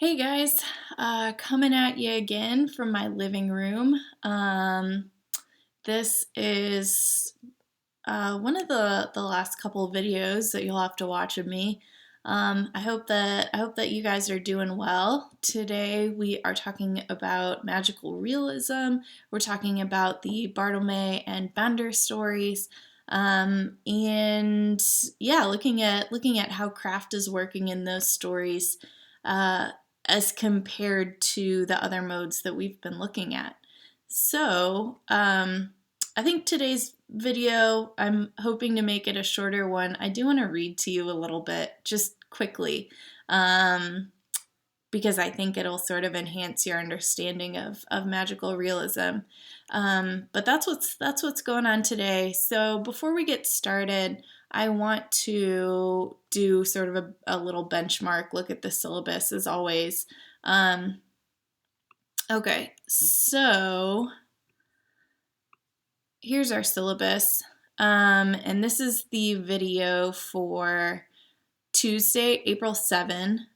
Hey guys, coming at you again from my living room. This is one of the last couple of videos that you'll have to watch of me. I hope that you guys are doing well. Today we are talking about magical realism. We're talking about the Barthelme and Bender stories. And yeah, looking at how craft is working in those stories. Uh, as compared to the other modes that we've been looking at. So, I think today's video, I'm hoping to make it a shorter one. I do want to read to you a little bit, just quickly, um, because I think it'll sort of enhance your understanding of magical realism. But that's what's going on today. So before we get started, I want to do sort of a little benchmark look at the syllabus as always. Okay, so here's our syllabus. And this is the video for Tuesday, April 7.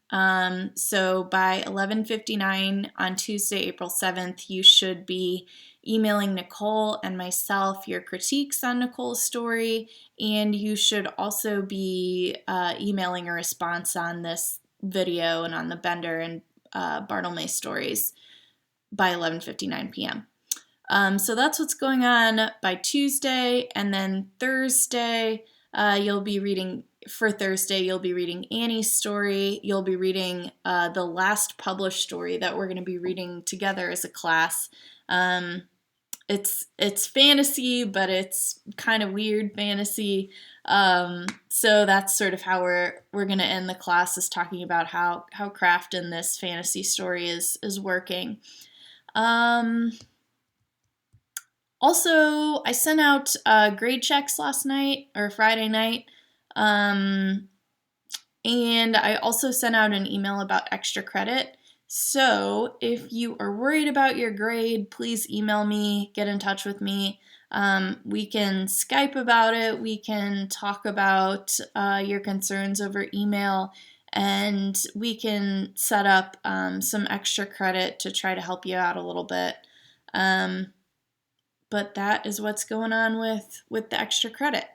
So by 11:59 on Tuesday, April 7th, you should be emailing Nicole and myself your critiques on Nicole's story, and you should also be emailing a response on this video and on the Bender and Barthelme stories by 11:59 p.m. So that's what's going on by Tuesday, and then Thursday, you'll be reading. For Thursday, you'll be reading Annie's story. You'll be reading the last published story that we're going to be reading together as a class. It's fantasy, but it's kind of weird fantasy. So that's sort of how we're going to end the class, is talking about how craft in this fantasy story is working. Also, I sent out grade checks last night or Friday night. And I also sent out an email about extra credit. So if you are worried about your grade, please email me, get in touch with me. We can Skype about it. We can talk about your concerns over email, and we can set up some extra credit to try to help you out a little bit. But that is what's going on with the extra credit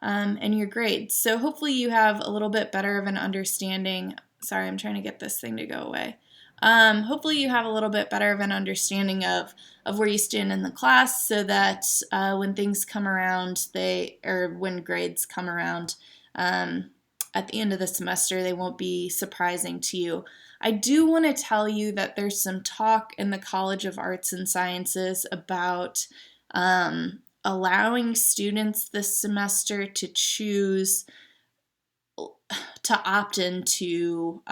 and your grades. So hopefully you have a little bit better of an understanding. Sorry, I'm trying to get this thing to go away. Hopefully you have a little bit better of an understanding of where you stand in the class, so that when things come around, when grades come around at the end of the semester, they won't be surprising to you. I do want to tell you that there's some talk in the College of Arts and Sciences about allowing students this semester to choose to opt into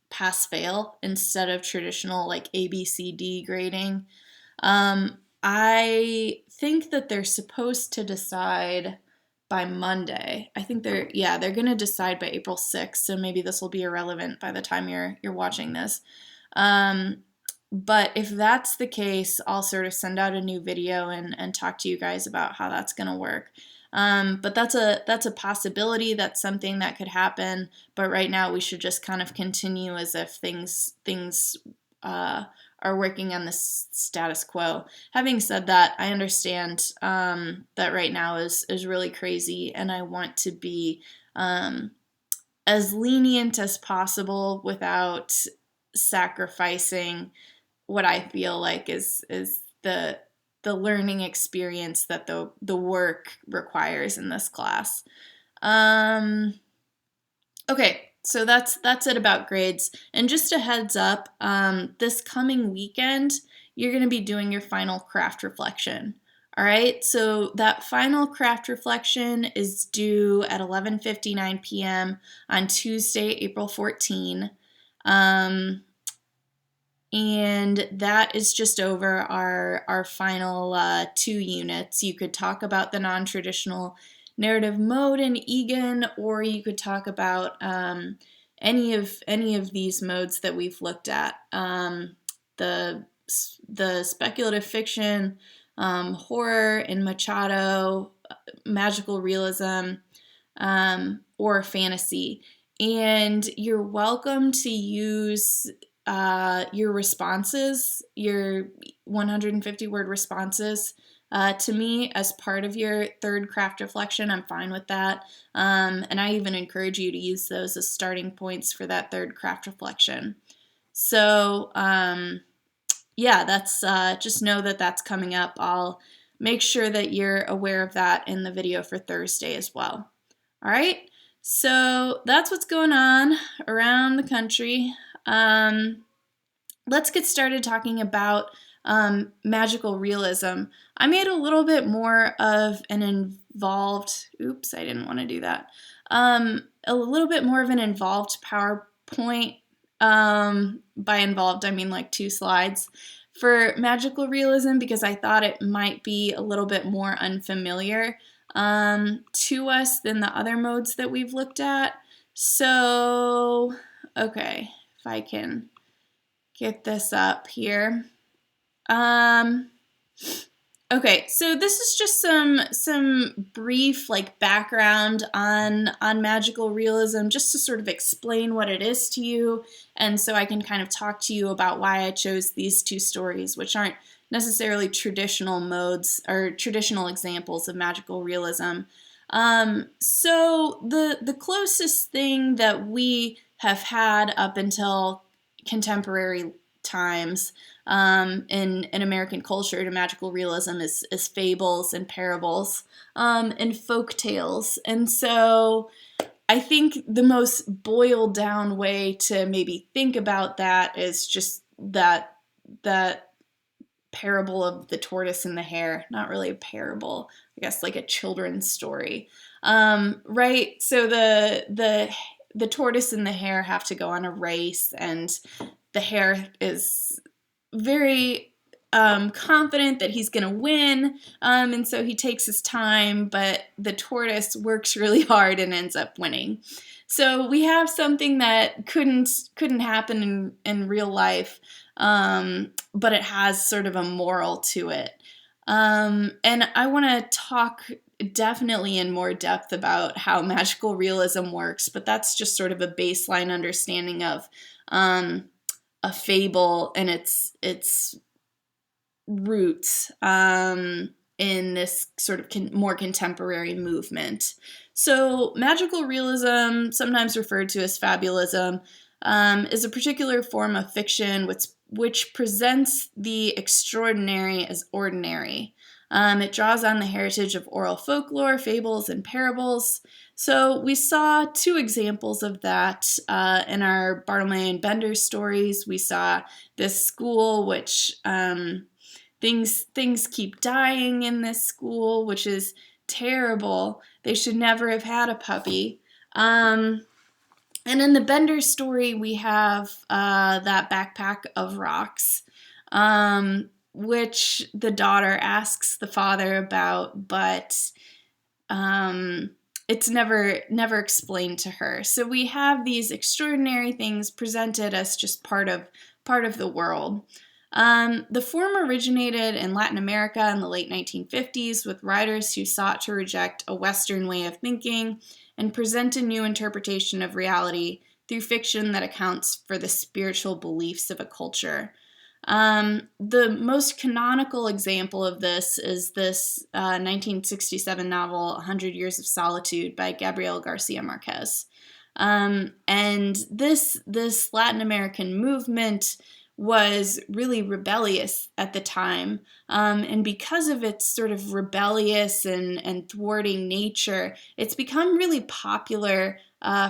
pass-fail instead of traditional like ABCD grading. I think that they're supposed to decide by Monday. I think they're going to decide by April 6th, so maybe this will be irrelevant by the time you're watching this. But if that's the case, I'll sort of send out a new video and talk to you guys about how that's going to work. But that's a possibility. That's something that could happen. But right now, we should just kind of continue as if things are working on the status quo. Having said that, I understand that right now is really crazy, and I want to be as lenient as possible without sacrificing what I feel like is the learning experience that the work requires in this class. Okay, so that's it about grades. And just a heads up, this coming weekend, you're going to be doing your final craft reflection. All right, so that final craft reflection is due at 11:59 p.m. on Tuesday, April 14. And that is just over our final 2 units. You could talk about the non-traditional narrative mode in Egan, or you could talk about any of these modes that we've looked at. The speculative fiction, horror in Machado, magical realism, or fantasy. And you're welcome to use your responses, your 150 word responses to me as part of your third craft reflection. I'm fine with that. And I even encourage you to use those as starting points for that third craft reflection. So, yeah, that's just know that that's coming up. I'll make sure that you're aware of that in the video for Thursday as well. All right, so that's what's going on around the country. Let's get started talking about magical realism. I made a little bit more of an involved, oops, I didn't want to do that. A little bit more of an involved PowerPoint. By involved, I mean like 2 slides for magical realism because I thought it might be a little bit more unfamiliar to us than the other modes that we've looked at. So, okay, if I can get this up here. Okay, so this is just some brief like background on magical realism, just to sort of explain what it is to you, and so I can kind of talk to you about why I chose these 2 stories, which aren't necessarily traditional modes or traditional examples of magical realism. So the closest thing that we have had up until contemporary times in American culture to magical realism is fables and parables and folk tales. And so I think the most boiled down way to maybe think about that is just that parable of the tortoise and the hare. Not really a parable, I guess like a children's story. Right? So the tortoise and the hare have to go on a race, and the hare is very confident that he's going to win, and so he takes his time, but the tortoise works really hard and ends up winning. So we have something that couldn't happen in real life, but it has sort of a moral to it. And I want to talk definitely in more depth about how magical realism works, but that's just sort of a baseline understanding of a fable and its roots in this sort of more contemporary movement. So magical realism, sometimes referred to as fabulism, is a particular form of fiction which presents the extraordinary as ordinary. It draws on the heritage of oral folklore, fables, and parables. So we saw 2 examples of that in our Barthelme and Bender stories. We saw this school, which things keep dying in this school, which is terrible. They should never have had a puppy. And in the Bender story, we have that backpack of rocks, which the daughter asks the father about, but it's never explained to her. So we have these extraordinary things presented as just part of the world. The form originated in Latin America in the late 1950s with writers who sought to reject a Western way of thinking and present a new interpretation of reality through fiction that accounts for the spiritual beliefs of a culture. The most canonical example of this is this 1967 novel, 100 Years of Solitude by Gabriel Garcia Marquez. And this Latin American movement was really rebellious at the time. And because of its sort of rebellious and thwarting nature, it's become really popular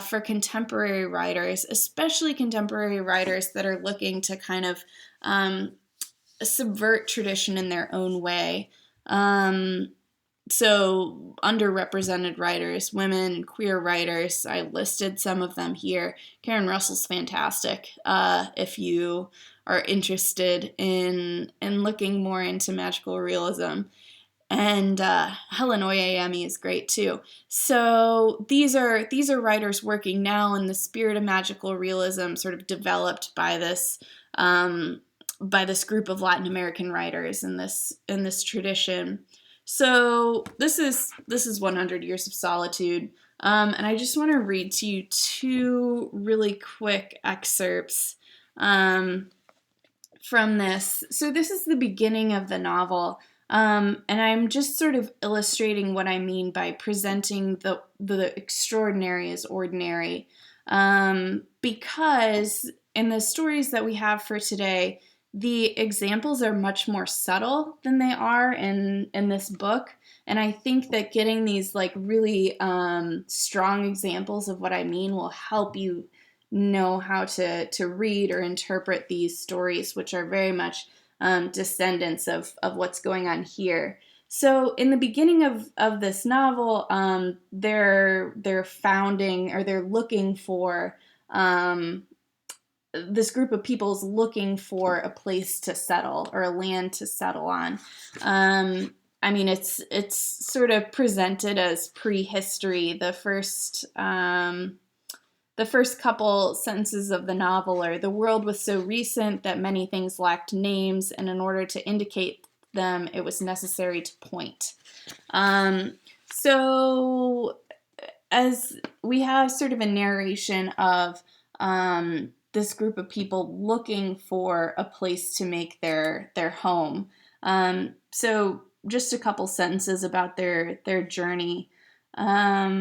for contemporary writers, especially contemporary writers that are looking to kind of subvert tradition in their own way. So underrepresented writers, women, and queer writers, I listed some of them here. Karen Russell's fantastic if you are interested in looking more into magical realism. And Helen Oyeyemi is great too. So these are writers working now in the spirit of magical realism, sort of developed by this group of Latin American writers in this tradition. So this is 100 Years of Solitude. And I just want to read to you two really quick excerpts from this. So this is the beginning of the novel, and I'm just sort of illustrating what I mean by presenting the extraordinary as ordinary, because in the stories that we have for today, the examples are much more subtle than they are in this book. And I think that getting these like really strong examples of what I mean will help you know how to read or interpret these stories, which are very much descendants of what's going on here. So in the beginning of this novel, they're founding, or they're looking for, this group of people is looking for a place to settle, or a land to settle on. I mean, it's sort of presented as prehistory. The first couple sentences of the novel are, the world was so recent that many things lacked names, and in order to indicate them, it was necessary to point. So as we have sort of a narration of this group of people looking for a place to make their home. So just a couple sentences about their journey. At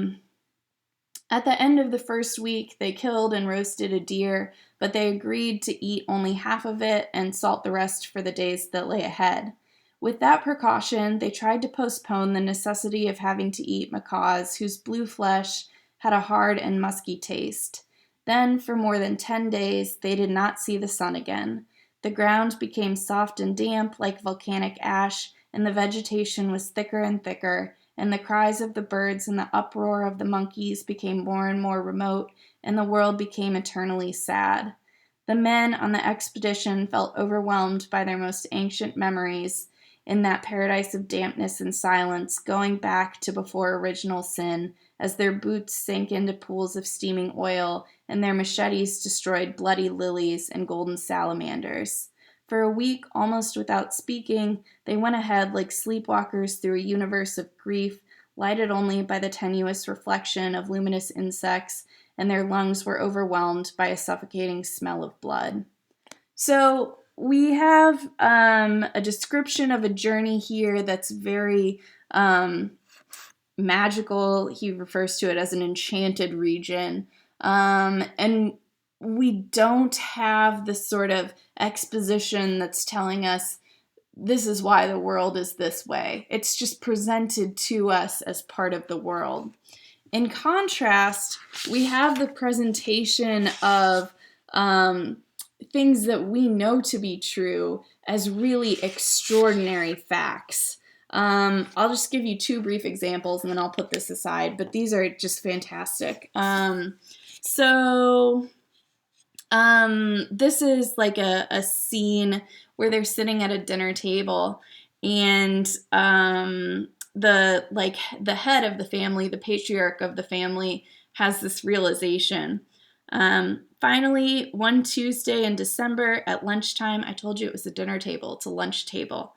the end of the first week, they killed and roasted a deer, but they agreed to eat only half of it and salt the rest for the days that lay ahead. With that precaution, they tried to postpone the necessity of having to eat macaws whose blue flesh had a hard and musky taste. Then, for more than 10 days, they did not see the sun again. The ground became soft and damp like volcanic ash, and the vegetation was thicker and thicker, and the cries of the birds and the uproar of the monkeys became more and more remote, and the world became eternally sad. The men on the expedition felt overwhelmed by their most ancient memories in that paradise of dampness and silence, going back to before original sin, as their boots sank into pools of steaming oil, and their machetes destroyed bloody lilies and golden salamanders. For a week, almost without speaking, they went ahead like sleepwalkers through a universe of grief, lighted only by the tenuous reflection of luminous insects, and their lungs were overwhelmed by a suffocating smell of blood. So we have a description of a journey here that's very magical. He refers to it as an enchanted region. And we don't have the sort of exposition that's telling us this is why the world is this way. It's just presented to us as part of the world. In contrast, we have the presentation of things that we know to be true as really extraordinary facts. I'll just give you two brief examples and then I'll put this aside, but these are just fantastic. This is like a scene where they're sitting at a dinner table, and the head of the family, the patriarch of the family, has this realization. Finally, one Tuesday in December at lunchtime, I told you it was a dinner table, it's a lunch table.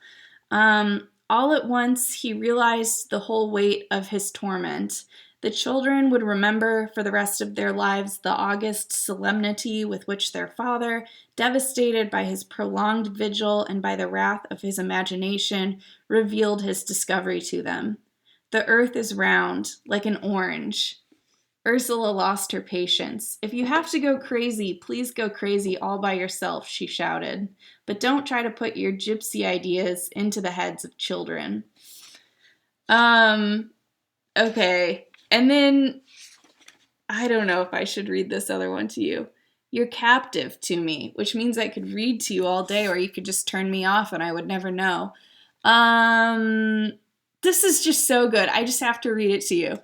All at once, he realized the whole weight of his torment. The children would remember for the rest of their lives the august solemnity with which their father, devastated by his prolonged vigil and by the wrath of his imagination, revealed his discovery to them. The earth is round, like an orange. Ursula lost her patience. If you have to go crazy, please go crazy all by yourself, she shouted. But don't try to put your gypsy ideas into the heads of children. Okay. And then, I don't know if I should read this other one to you. You're captive to me, which means I could read to you all day, or you could just turn me off and I would never know. This is just so good. I just have to read it to you.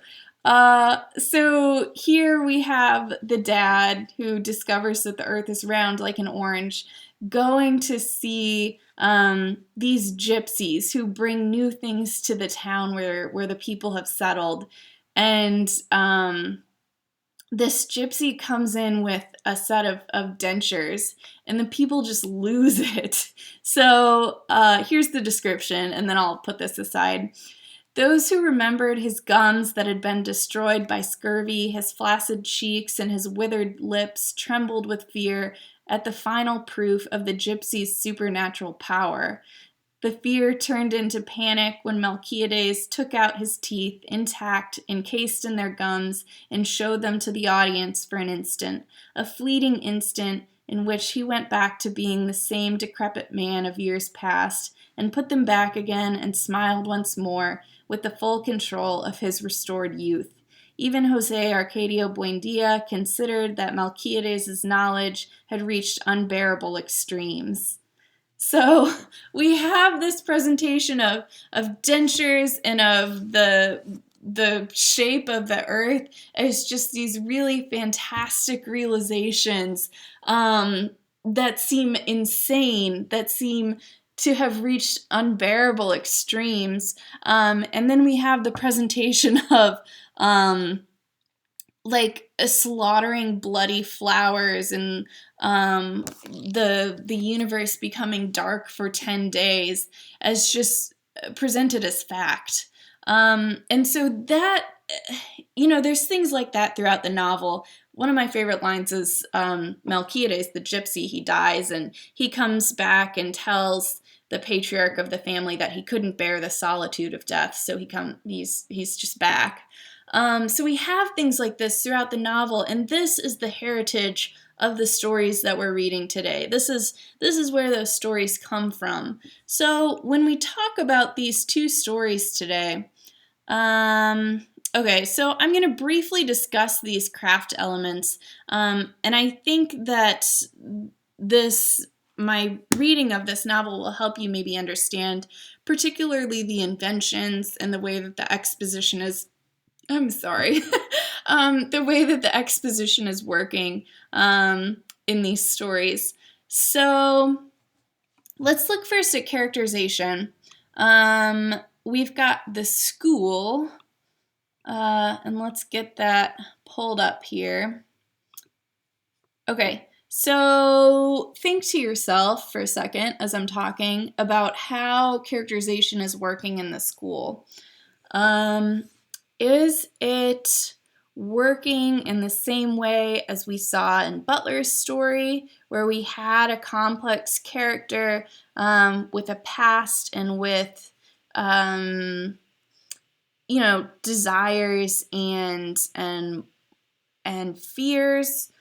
So here we have the dad who discovers that the earth is round like an orange, going to see these gypsies who bring new things to the town where the people have settled. And this gypsy comes in with a set of dentures, and the people just lose it. So here's the description, and then I'll put this aside. Those who remembered his gums that had been destroyed by scurvy, his flaccid cheeks, and his withered lips trembled with fear at the final proof of the gypsy's supernatural power. The fear turned into panic when Melchiades took out his teeth, intact, encased in their gums, and showed them to the audience for an instant, a fleeting instant in which he went back to being the same decrepit man of years past, and put them back again and smiled once more with the full control of his restored youth. Even Jose Arcadio Buendia considered that Melchiades' knowledge had reached unbearable extremes. So we have this presentation of dentures and of the shape of the earth as just these really fantastic realizations that seem insane, that seem to have reached unbearable extremes. And then we have the presentation of like slaughtering bloody flowers and the universe becoming dark for 10 days as just presented as fact. And so that, there's things like that throughout the novel. One of my favorite lines is Melchiades, the gypsy, he dies and he comes back and tells the patriarch of the family that he couldn't bear the solitude of death, so he's just back. So we have things like this throughout the novel, and this is the heritage of the stories that we're reading today. This is where those stories come from. So when we talk about these two stories today, okay, so I'm going to briefly discuss these craft elements, and I think that my reading of this novel will help you maybe understand particularly the inventions and the way that the exposition is the way that the exposition is working in these stories. So let's look first at characterization. We've got the school, and let's get that pulled up here. Okay, so think to yourself for a second as I'm talking about how characterization is working in the school. Is it working in the same way as we saw in Butler's story, where we had a complex character with a past and with, desires and fears?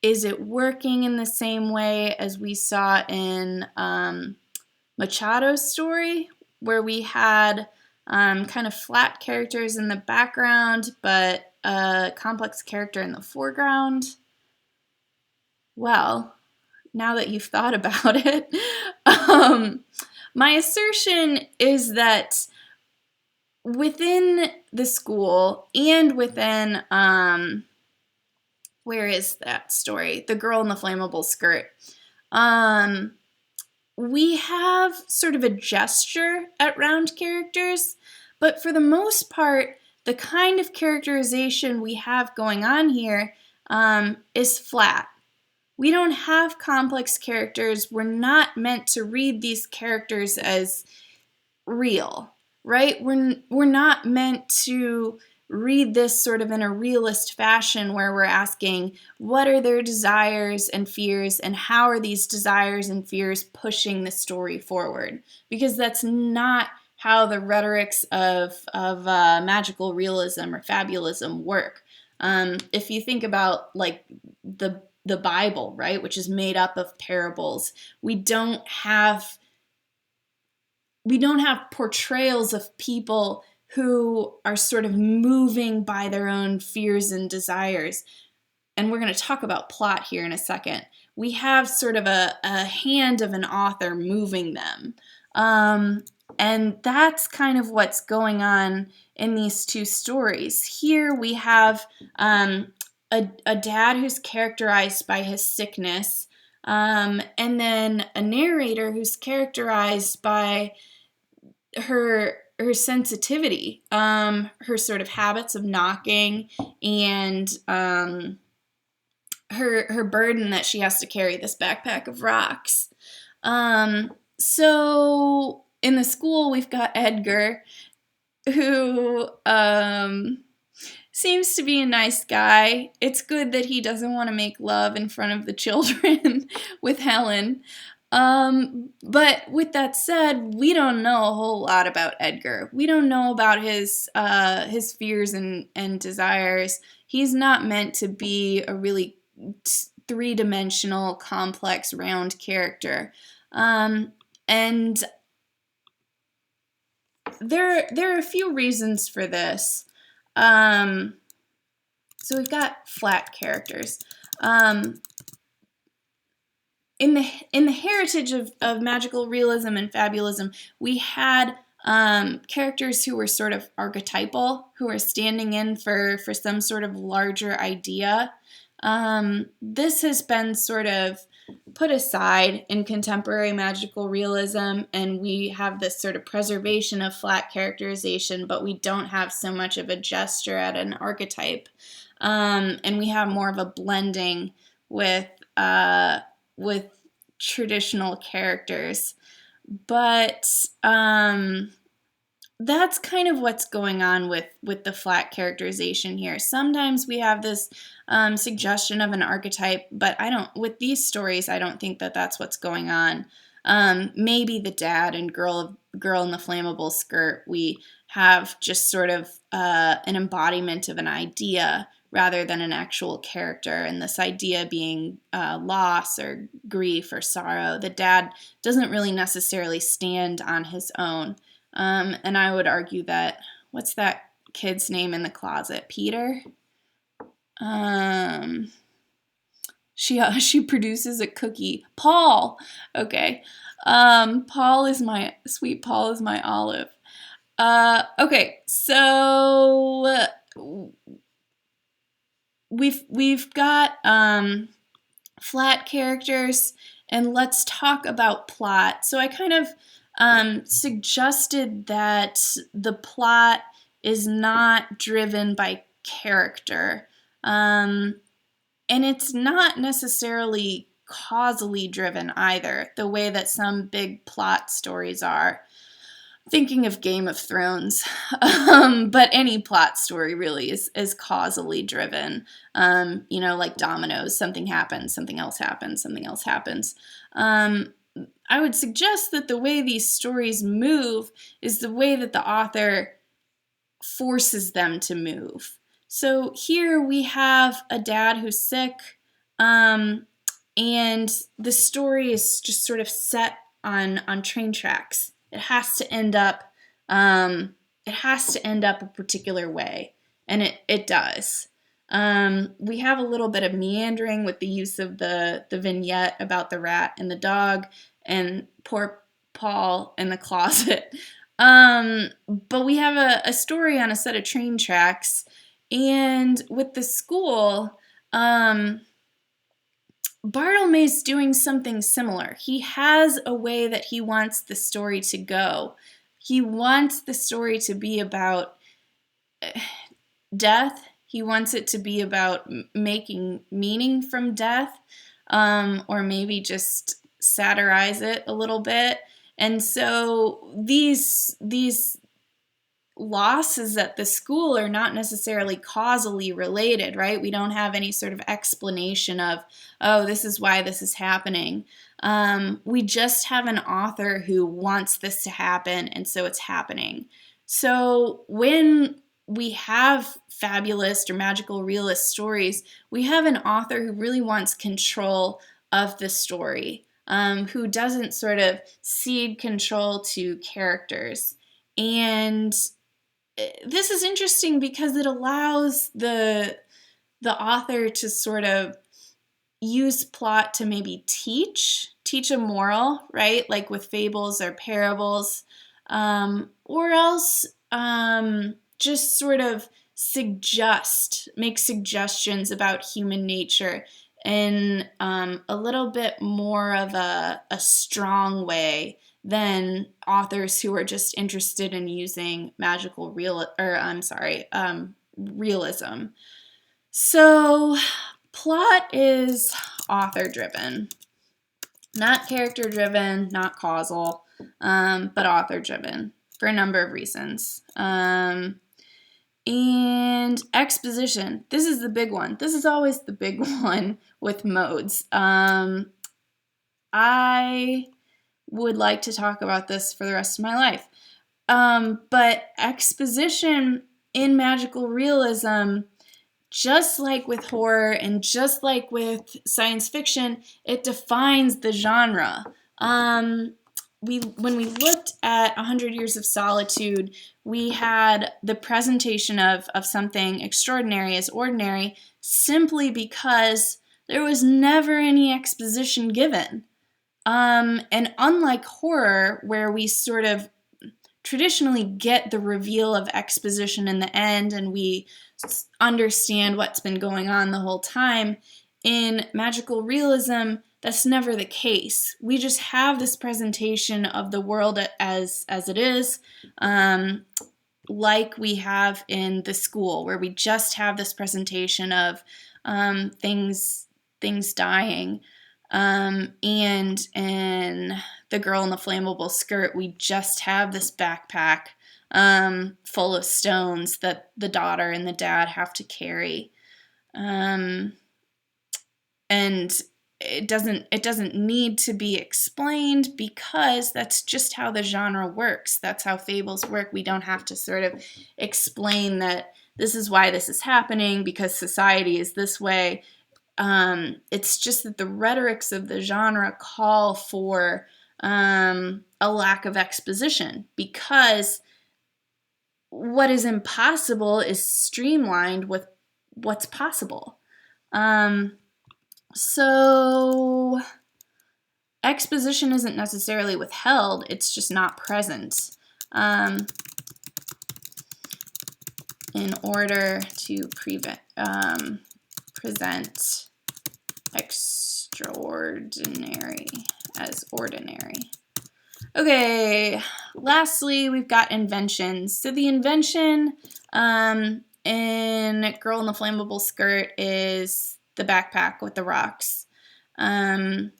Is it working in the same way as we saw in Machado's story, where we had kind of flat characters in the background, but a complex character in the foreground? Well, now that you've thought about it, my assertion is that within the school and within, where is that story? The Girl in the Flammable Skirt. We have sort of a gesture at round characters, but for the most part, the kind of characterization we have going on here is flat. We don't have complex characters. We're not meant to read these characters as real, right? We're not meant to read this sort of in a realist fashion where we're asking what are their desires and fears and how are these desires and fears pushing the story forward, because that's not how the rhetorics of magical realism or fabulism work. If you think about like the Bible, right, which is made up of parables, we don't have portrayals of people who are sort of moving by their own fears and desires. And we're going to talk about plot here in a second. We have sort of a hand of an author moving them. And that's kind of what's going on in these two stories. Here we have a dad who's characterized by his sickness, and then a narrator who's characterized by her sensitivity, her sort of habits of knocking, and her burden that she has to carry, this backpack of rocks. So in the school, we've got Edgar. who seems to be a nice guy. It's good that he doesn't want to make love in front of the children with Helen. But with that said, we don't know a whole lot about Edgar. We don't know about his fears and desires. He's not meant to be a really three-dimensional, complex, round character. And there are a few reasons for this. So we've got flat characters. In the heritage of magical realism and fabulism, we had characters who were sort of archetypal, who were standing in for some sort of larger idea. This has been sort of put aside in contemporary magical realism, and we have this sort of preservation of flat characterization, but we don't have so much of a gesture at an archetype. And we have more of a blending with traditional characters. But that's kind of what's going on with the flat characterization here. Sometimes we have this suggestion of an archetype, but with these stories, I don't think that that's what's going on. Maybe the dad and girl in the flammable skirt, we have just sort of an embodiment of an idea rather than an actual character, and this idea being loss or grief or sorrow. The dad doesn't really necessarily stand on his own. And I would argue that, what's that kid's name in the closet? Peter? She produces a cookie. Paul! Okay. Paul is my olive. Okay, so we've got flat characters, and let's talk about plot. So I kind of suggested that the plot is not driven by character, and it's not necessarily causally driven either, the way that some big plot stories are. Thinking of Game of Thrones, but any plot story really is causally driven. Like dominoes, something happens, something else happens, something else happens. I would suggest that the way these stories move is the way that the author forces them to move. So here we have a dad who's sick, and the story is just sort of set on train tracks. It has to end up a particular way, and it does. We have a little bit of meandering with the use of the vignette about the rat and the dog and poor Paul in the closet. But we have a story on a set of train tracks, and with the school, Barthelme's doing something similar. He has a way that he wants the story to go. He wants the story to be about death. He wants it to be about making meaning from death, or maybe just satirize it a little bit. And so these losses at the school are not necessarily causally related, right? We don't have any sort of explanation of, oh, this is why this is happening. We just have an author who wants this to happen, and so it's happening. So when we have fabulist or magical realist stories, we have an author who really wants control of the story, who doesn't sort of cede control to characters. And this is interesting because it allows the author to sort of use plot to maybe teach a moral, right? Like with fables or parables, or else just sort of make suggestions about human nature in a little bit more of a strong way than authors who are just interested in using realism. So plot is author-driven, not character-driven, not causal, but author-driven. for a number of reasons. And exposition. This is the big one. This is always the big one with modes. I would like to talk about this for the rest of my life. But exposition in magical realism, just like with horror and just like with science fiction, it defines the genre. When we looked at 100 Years of Solitude, we had the presentation of something extraordinary as ordinary simply because there was never any exposition given. And unlike horror, where we sort of traditionally get the reveal of exposition in the end and we understand what's been going on the whole time, in magical realism, that's never the case. We just have this presentation of the world as it is, like we have in The School, where we just have this presentation of things dying. And in The Girl in the Flammable Skirt, we just have this backpack full of stones that the daughter and the dad have to carry. And it doesn't need to be explained because that's just how the genre works. That's how fables work. We don't have to sort of explain that this is why this is happening because society is this way. It's just that the rhetorics of the genre call for a lack of exposition because what is impossible is streamlined with what's possible. So exposition isn't necessarily withheld, it's just not present. In order to present extraordinary as ordinary. Okay, lastly, we've got inventions. So the invention in Girl in the Flammable Skirt is the backpack with the rocks. The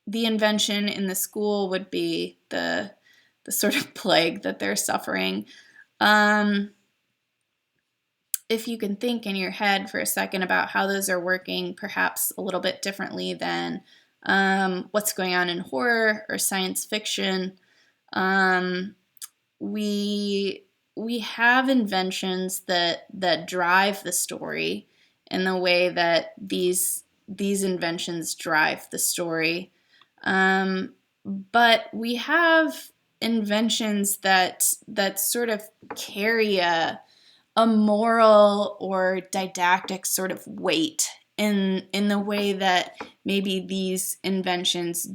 invention in The School would be the sort of plague that they're suffering. If you can think in your head for a second about how those are working perhaps a little bit differently than what's going on in horror or science fiction, we have inventions that drive the story in the way that these inventions drive the story. But we have inventions that sort of carry a moral or didactic sort of weight in the way that maybe these inventions,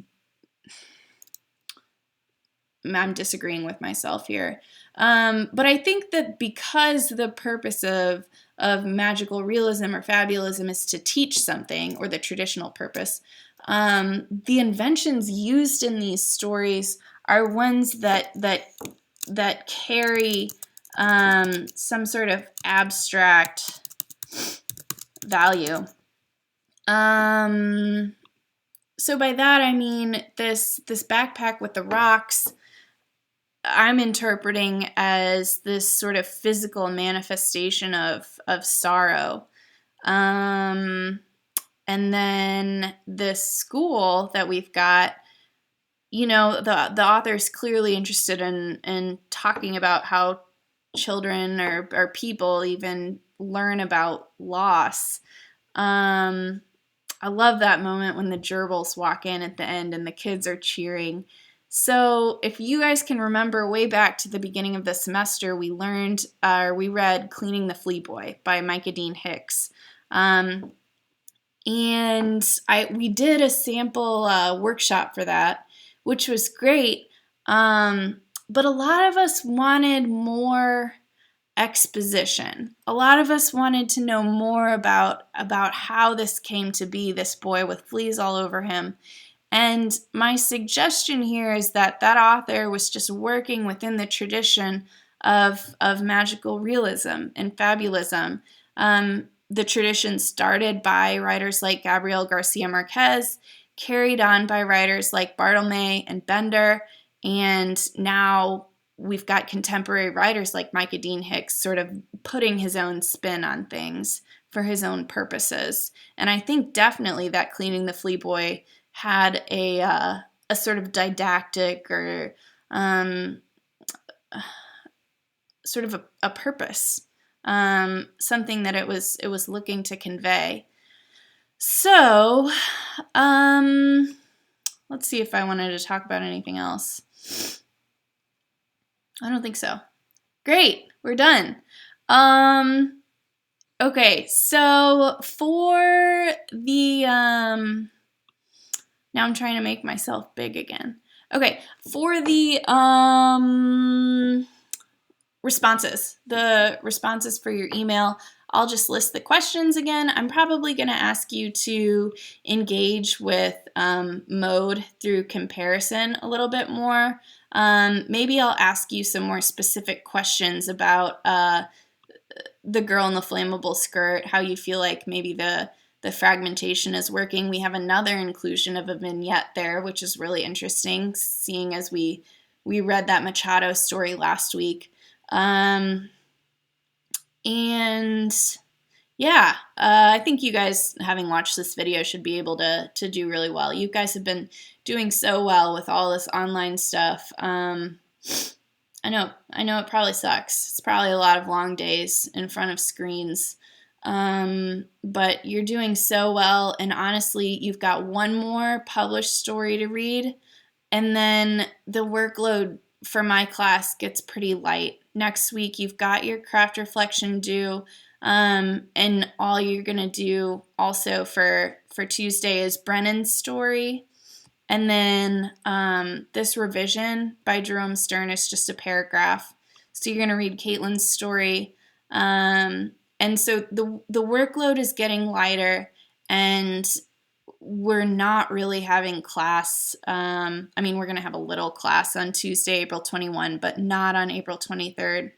I'm disagreeing with myself here. But I think that because the purpose of magical realism or fabulism is to teach something, or the traditional purpose, the inventions used in these stories are ones that carry some sort of abstract value. So by that I mean this backpack with the rocks, I'm interpreting as this sort of physical manifestation of sorrow. And then this school that we've got, you know, the author's clearly interested in talking about how children or people even learn about loss. I love that moment when the gerbils walk in at the end and the kids are cheering. So if you guys can remember way back to the beginning of the semester, we read Cleaning the Flea Boy by Micah Dean Hicks. And we did a sample workshop for that, which was great. But a lot of us wanted more exposition. A lot of us wanted to know more about how this came to be, this boy with fleas all over him. And my suggestion here is that author was just working within the tradition of magical realism and fabulism. The tradition started by writers like Gabriel Garcia Marquez, carried on by writers like Barthelme and Bender, and now we've got contemporary writers like Micah Dean Hicks sort of putting his own spin on things for his own purposes. And I think definitely that Cleaning the Flea Boy had a sort of didactic or sort of a purpose, something that it was looking to convey. So, let's see if I wanted to talk about anything else. I don't think so. Great, we're done. Okay, so for the, now I'm trying to make myself big again. Okay, for the, the responses for your email, I'll just list the questions again. I'm probably going to ask you to engage with mode through comparison a little bit more. Maybe I'll ask you some more specific questions about the girl in the flammable skirt, how you feel like maybe the fragmentation is working. We have another inclusion of a vignette there, which is really interesting, seeing as we read that Machado story last week. And yeah, I think you guys, having watched this video, should be able to do really well. You guys have been doing so well with all this online stuff. I know it probably sucks. It's probably a lot of long days in front of screens. But you're doing so well, and honestly, you've got one more published story to read, and then the workload for my class gets pretty light. Next week, you've got your craft reflection due, and all you're going to do also for Tuesday is Brennan's story. And then this revision by Jerome Stern is just a paragraph. So you're going to read Caitlin's story. And so the workload is getting lighter, and we're not really having class. I mean, we're going to have a little class on Tuesday, April 21, but not on April 23rd,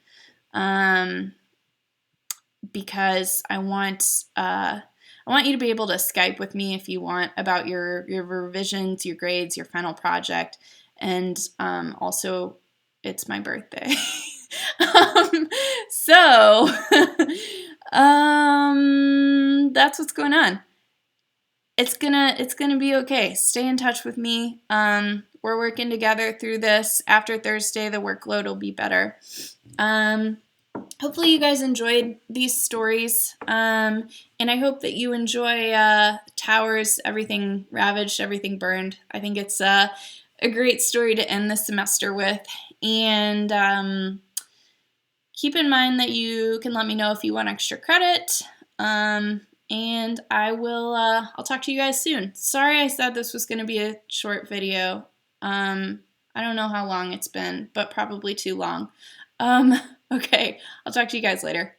because I want you to be able to Skype with me if you want about your revisions, your grades, your final project, and also it's my birthday. So that's what's going on. It's gonna be okay. Stay in touch with me. We're working together through this. After Thursday, the workload will be better. Hopefully you guys enjoyed these stories. And I hope that you enjoy Towers, Everything Ravaged, Everything Burned. I think it's a great story to end the semester with. And keep in mind that you can let me know if you want extra credit. And I'll talk to you guys soon. Sorry I said this was going to be a short video. I don't know how long it's been, but probably too long. Okay, I'll talk to you guys later.